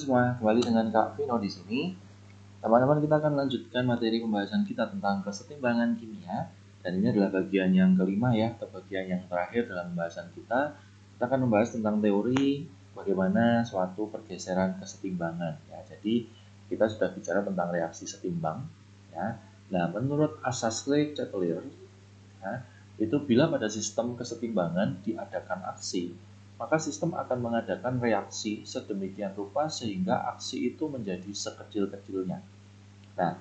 Semua, kembali dengan Kak Vino di sini. Teman-teman, kita akan lanjutkan materi pembahasan kita tentang kesetimbangan kimia. Dan ini adalah bagian yang kelima ya, atau bagian yang terakhir dalam pembahasan kita. Kita akan membahas tentang teori bagaimana suatu pergeseran kesetimbangan. Ya, jadi kita sudah bicara tentang reaksi setimbang. Ya. Nah, menurut Ashleigh-Chatelier, ya, itu bila pada sistem kesetimbangan diadakan aksi, maka sistem akan mengadakan reaksi sedemikian rupa sehingga aksi itu menjadi sekecil-kecilnya. Nah,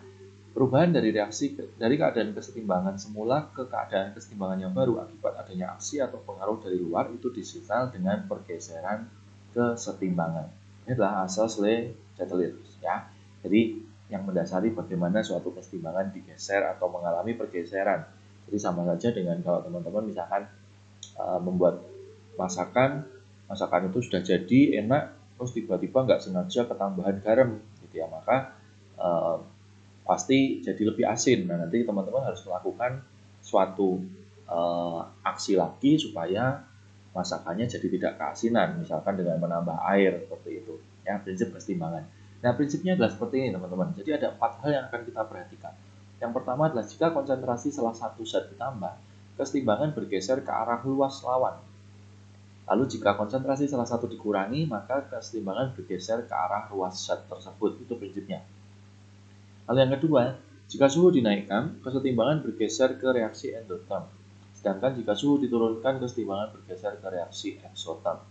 perubahan dari keadaan kesetimbangan semula ke keadaan kesetimbangan yang baru akibat adanya aksi atau pengaruh dari luar itu disebut dengan pergeseran kesetimbangan. Ini adalah asal Ashleigh-Chatelier ya. Jadi yang mendasari bagaimana suatu kesetimbangan digeser atau mengalami pergeseran. Jadi sama saja dengan kalau teman-teman misalkan membuat masakan itu sudah jadi enak, terus tiba-tiba nggak sengaja ketambahan garam gitu ya, maka pasti jadi lebih asin. Nah, nanti teman-teman harus melakukan suatu aksi lagi supaya masakannya jadi tidak keasinan, misalkan dengan menambah air seperti itu ya, prinsip kesetimbangan. Nah, prinsipnya adalah seperti ini teman-teman. Jadi ada 4 hal yang akan kita perhatikan. Yang pertama adalah jika konsentrasi salah satu zat ditambah, kesetimbangan bergeser ke arah luas lawan. Lalu jika konsentrasi salah satu dikurangi, maka kesetimbangan bergeser ke arah ruas zat tersebut. Itu prinsipnya. Hal yang kedua, jika suhu dinaikkan, kesetimbangan bergeser ke reaksi endoterm. Sedangkan jika suhu diturunkan, kesetimbangan bergeser ke reaksi exotherm.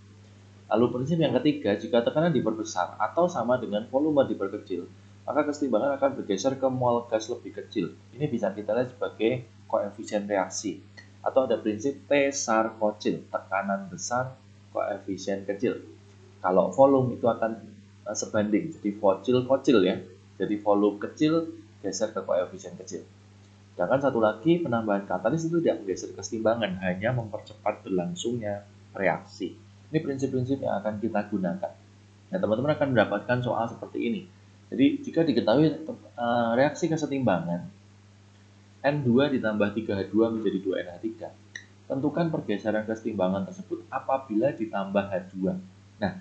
Lalu prinsip yang ketiga, jika tekanan diperbesar atau sama dengan volume diperkecil, maka kesetimbangan akan bergeser ke mol gas lebih kecil. Ini bisa kita lihat sebagai koefisien reaksi. Atau ada prinsip T SAR kecil, tekanan besar, koefisien kecil. Kalau volume itu akan sebanding, jadi kecil ya. Jadi volume kecil geser ke koefisien kecil. Sedangkan satu lagi, penambahan katalis itu tidak menggeser kesetimbangan, hanya mempercepat berlangsungnya reaksi. Ini prinsip-prinsip yang akan kita gunakan. Nah, teman-teman akan mendapatkan soal seperti ini. Jadi, jika diketahui reaksi kesetimbangan N2 ditambah 3H2 menjadi 2NH3, tentukan pergeseran kesetimbangan tersebut apabila ditambah H2. Nah,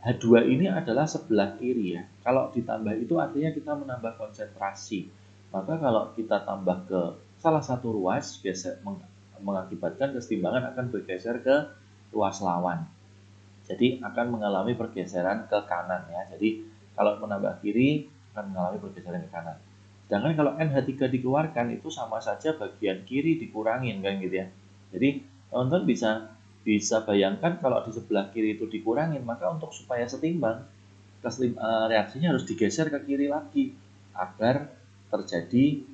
H2 ini adalah sebelah kiri ya. Kalau ditambah itu artinya kita menambah konsentrasi. Maka kalau kita tambah ke salah satu ruas, mengakibatkan kesetimbangan akan bergeser ke ruas lawan. Jadi akan mengalami pergeseran ke kanan ya. Jadi kalau menambah kiri akan mengalami pergeseran ke kanan. Sedangkan kalau NH3 dikeluarkan itu sama saja bagian kiri dikurangin kan gitu ya. Jadi teman-teman bisa bayangkan kalau di sebelah kiri itu dikurangin, maka untuk supaya setimbang reaksinya harus digeser ke kiri lagi agar terjadi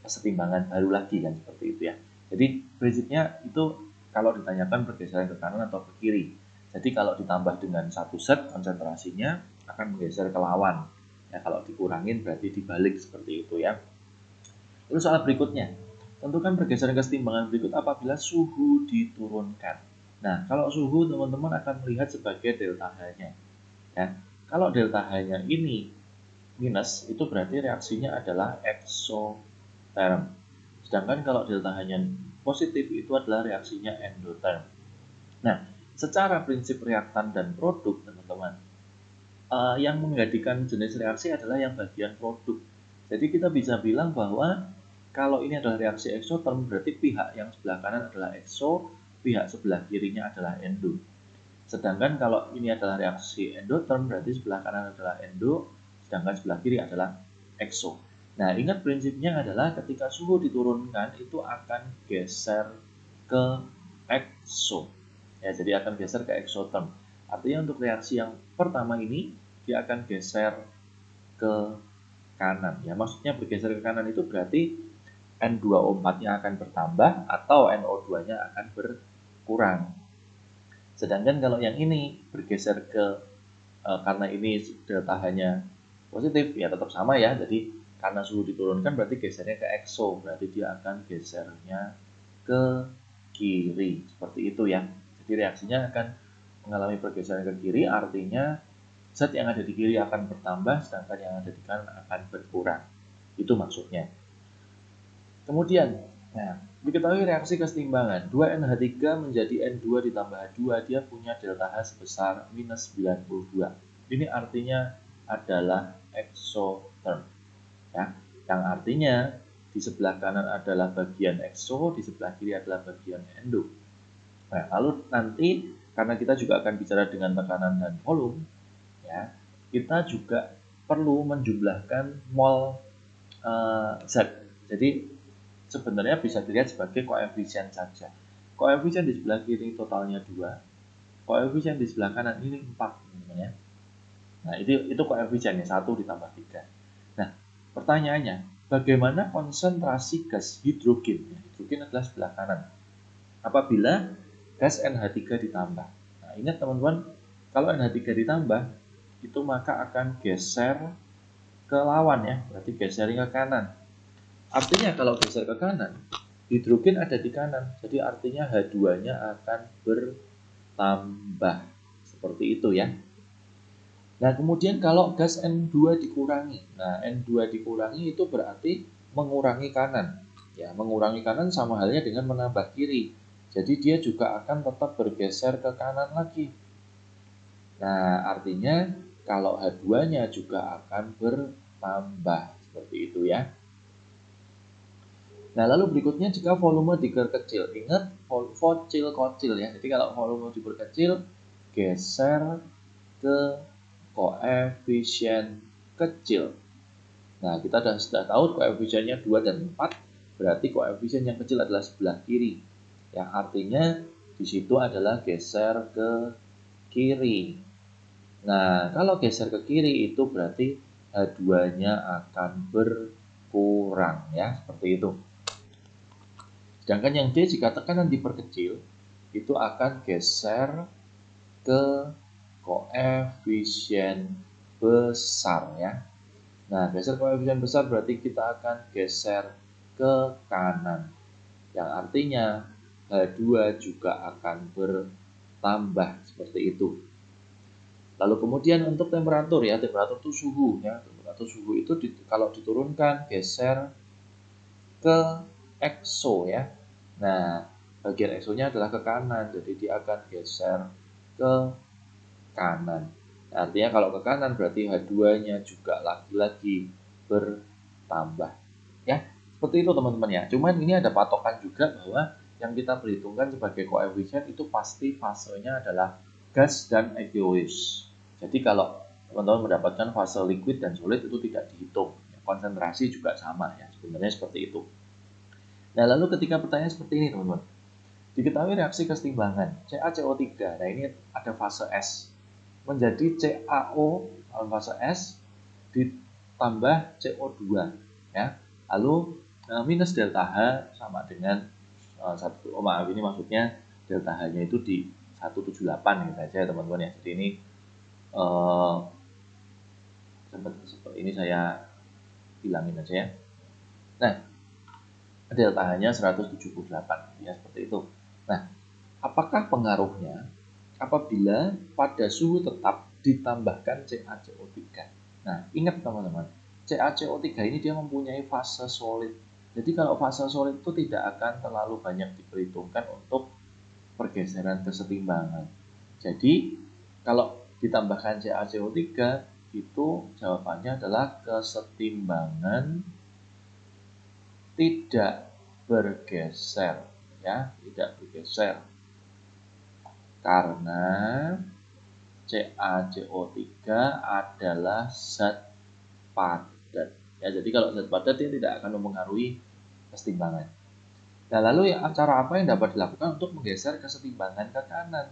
kesetimbangan baru lagi kan, seperti itu ya. Jadi prinsipnya itu kalau ditanyakan pergeseran ke kanan atau ke kiri. Jadi kalau ditambah dengan satu zat konsentrasinya akan menggeser ke lawan. Ya, kalau dikurangin berarti dibalik seperti itu ya. Lalu soal berikutnya, tentukan pergeseran kesetimbangan berikut apabila suhu diturunkan. Nah, kalau suhu teman-teman akan melihat sebagai delta H-nya. Ya, kalau delta H-nya ini minus, itu berarti reaksinya adalah exotherm. Sedangkan kalau delta H-nya positif, itu adalah reaksinya endotherm. Nah, secara prinsip reaktan dan produk, teman-teman, yang menjadikan jenis reaksi adalah yang bagian produk. Jadi kita bisa bilang bahwa kalau ini adalah reaksi exotherm, berarti pihak yang sebelah kanan adalah exo, pihak sebelah kirinya adalah endo. Sedangkan kalau ini adalah reaksi endotherm, berarti sebelah kanan adalah endo, sedangkan sebelah kiri adalah exo. Nah, ingat prinsipnya adalah ketika suhu diturunkan, itu akan geser ke exo. Ya, jadi akan geser ke exotherm. Artinya untuk reaksi yang pertama ini, dia akan geser ke kanan. Ya, maksudnya bergeser ke kanan itu berarti N2O4-nya akan bertambah atau NO2-nya akan berkurang. Sedangkan kalau yang ini bergeser ke karena ini delta H-nya positif, ya tetap sama ya. Jadi karena suhu diturunkan berarti gesernya ke exo, berarti dia akan gesernya ke kiri. Seperti itu ya. Jadi reaksinya akan mengalami pergeseran ke kiri, artinya zat yang ada di kiri akan bertambah, sedangkan yang ada di kanan akan berkurang. Itu maksudnya. Kemudian, nah, diketahui reaksi kesetimbangan 2NH3 menjadi N2 ditambah H2, dia punya delta H sebesar minus 92. Ini artinya adalah exotherm, ya, yang artinya di sebelah kanan adalah bagian exo, di sebelah kiri adalah bagian endo. Nah, lalu nanti karena kita juga akan bicara dengan tekanan dan volume, ya, kita juga perlu menjumlahkan mol zat. Jadi sebenarnya bisa dilihat sebagai koefisien saja. Koefisien di sebelah kiri totalnya 2, koefisien di sebelah kanan ini 4, ya. Nah, itu koefisiennya 1 ditambah 3. Nah, pertanyaannya, bagaimana konsentrasi gas hidrogen? Hidrogen adalah sebelah kanan. Apabila gas NH3 ditambah. Nah, ingat teman-teman, kalau NH3 ditambah, itu maka akan geser ke lawan, ya. Berarti gesernya ke kanan. Artinya kalau geser ke kanan, hidrogen ada di kanan. Jadi artinya H2-nya akan bertambah. Seperti itu, ya. Nah, kemudian kalau gas N2 dikurangi. Nah, N2 dikurangi itu berarti mengurangi kanan. Ya, mengurangi kanan sama halnya dengan menambah kiri. Jadi dia juga akan tetap bergeser ke kanan lagi. Nah, artinya kalau H2-nya juga akan bertambah. Seperti itu, ya. Nah, lalu berikutnya jika volume diperkecil. Ingat, kocil, ya. Jadi kalau volume diperkecil, geser ke koefisien kecil. Nah, kita sudah tahu koefisiennya 2 dan 4, berarti koefisien yang kecil adalah sebelah kiri. Yang artinya di situ adalah geser ke kiri. Nah, kalau geser ke kiri itu berarti H2-nya akan berkurang, ya, seperti itu. Sedangkan yang D jika tekanan diperkecil itu akan geser ke koefisien besar, ya. Nah, geser koefisien besar berarti kita akan geser ke kanan. Yang artinya H2 juga akan bertambah seperti itu. Lalu kemudian untuk temperatur, ya, temperatur itu suhu, ya. Temperatur suhu itu kalau diturunkan geser ke exo, ya. Nah, bagian exo-nya adalah ke kanan, jadi dia akan geser ke kanan. Artinya kalau ke kanan berarti H2-nya juga lagi-lagi bertambah. Ya, seperti itu teman-teman, ya. Cuman ini ada patokan juga bahwa yang kita perhitungkan sebagai koefisien itu pasti fasenya adalah gas dan aqueous. Jadi kalau teman-teman mendapatkan fase liquid dan solid itu tidak dihitung. Konsentrasi juga sama, ya. Sebenarnya seperti itu. Nah, lalu ketika pertanyaan seperti ini, teman-teman. Diketahui reaksi kesetimbangan CaCO3. Nah, ini ada fase S menjadi CaO dalam fase S ditambah CO2, ya. Lalu minus delta H sama dengan 1, maaf, ini maksudnya delta H-nya itu di 178 gitu saja, teman-teman, ya. Jadi ini ini saya hilangin aja, ya. Nah, delta H-nya 178, ya, seperti itu. Nah, apakah pengaruhnya apabila pada suhu tetap ditambahkan CaCO3? Nah, ingat teman-teman, CaCO3 ini dia mempunyai fase solid. Jadi kalau fase solid itu tidak akan terlalu banyak diperhitungkan untuk pergeseran kesetimbangan. Jadi kalau ditambahkan CaCO3 itu jawabannya adalah kesetimbangan tidak bergeser, ya, tidak bergeser. Karena CaCO3 adalah zat padat. Ya, jadi kalau zat padat dia tidak akan mempengaruhi kesetimbangan. Nah, lalu cara apa yang dapat dilakukan untuk menggeser kesetimbangan ke kanan?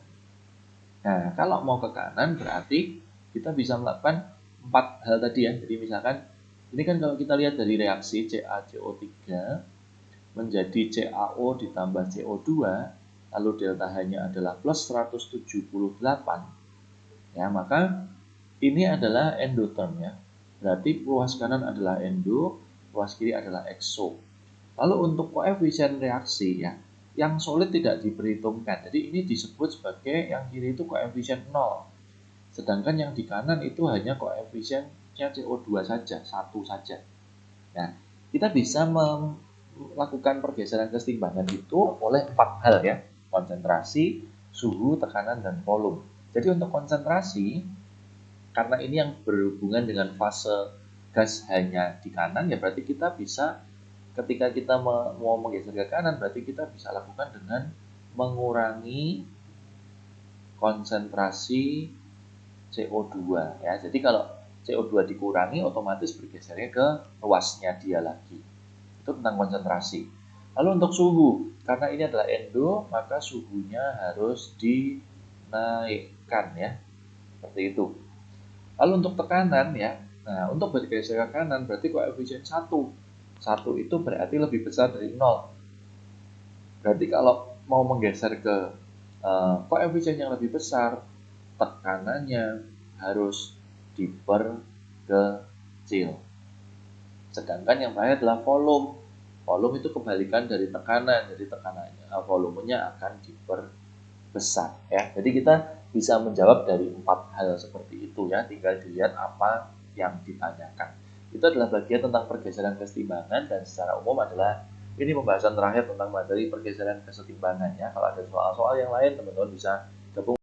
Nah, kalau mau ke kanan berarti kita bisa melakukan 4 hal tadi, ya. Jadi misalkan ini kan kalau kita lihat dari reaksi CaCO3 menjadi CaO ditambah CO2, lalu delta H-nya adalah plus 178, ya, maka ini adalah endotherm, ya. Berarti ruas kanan adalah endo, ruas kiri adalah exo. Lalu untuk koefisien reaksi, ya, yang solid tidak diperhitungkan. Jadi ini disebut sebagai yang kiri itu koefisien 0. Sedangkan yang di kanan itu hanya koefisiennya CO2 saja, 1 saja. Nah, kita bisa melakukan pergeseran kesetimbangan itu oleh 4 hal, ya. Konsentrasi, suhu, tekanan, dan volume. Jadi untuk konsentrasi karena ini yang berhubungan dengan fase gas hanya di kanan, ya berarti kita bisa ketika kita mau menggeser ke kanan, berarti kita bisa lakukan dengan mengurangi konsentrasi CO2 ya. Jadi kalau CO2 dikurangi, otomatis bergesernya ke luasnya dia lagi. Itu tentang konsentrasi. Lalu untuk suhu, karena ini adalah endo, maka suhunya harus dinaikkan ya. Seperti itu. Lalu untuk tekanan ya, nah untuk bergeser ke kanan berarti koefisien 1. 1 itu berarti lebih besar dari 0. Berarti kalau mau menggeser ke koefisien yang lebih besar, tekanannya harus diperkecil. Sedangkan yang terakhir adalah volume. Volume itu kebalikan dari tekanan, jadi tekanannya, volumenya akan diperbesar ya. Jadi kita bisa menjawab dari 4 hal seperti itu ya, tinggal dilihat apa yang ditanyakan. Itu adalah bagian tentang pergeseran kesetimbangan, dan secara umum adalah ini pembahasan terakhir tentang materi pergeseran kesetimbangan ya. Kalau ada soal-soal yang lain, teman-teman bisa gabung